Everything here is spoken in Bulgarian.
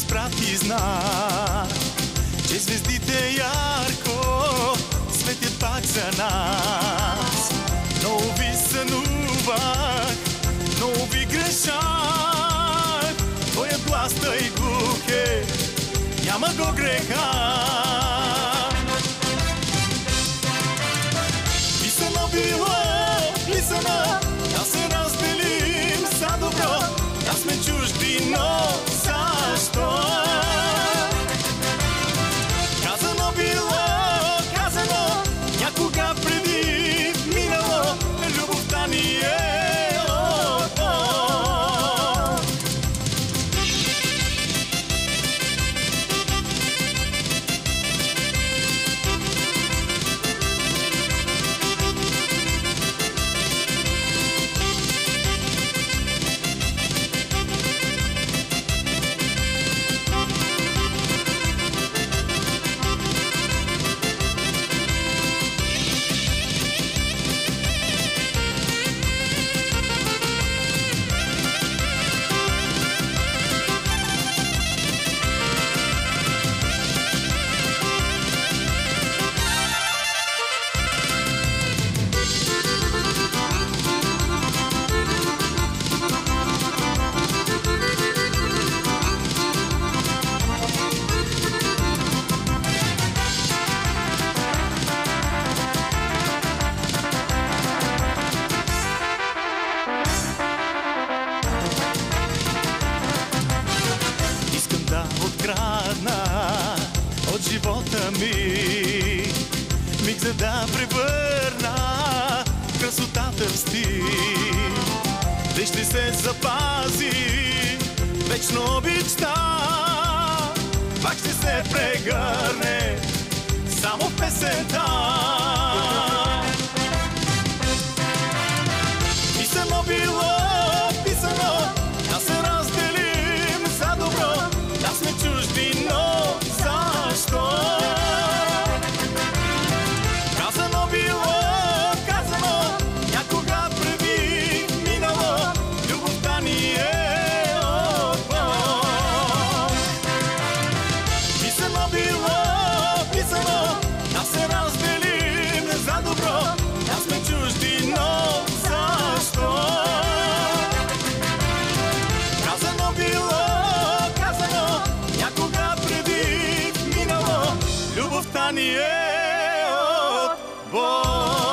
изпрати знак, че звездите ярко светят пак за нас. Много ви сънувах, много ви грешах, твоя глас тъй глух е, няма го греха. Писано било, писано, да се разделим за добро, да сме чужди, но защо? Казано било, казано, някога преди минало, любовта ни е от Бог. От живота ми миг, за да превърна красотата в стих. Те ще се запази вечно обичта, пак ще се прегърне само в песента. Писано било, писано, да се разделим за добро, да сме чужди, но защо? Казано било, казано, някога преди минало, любовта ни е от Бог. Писано било, писано, да се разделим за добро, да сме чужди, но защо? Казано било, казано, някога преди минало, любовта ни е от Бог.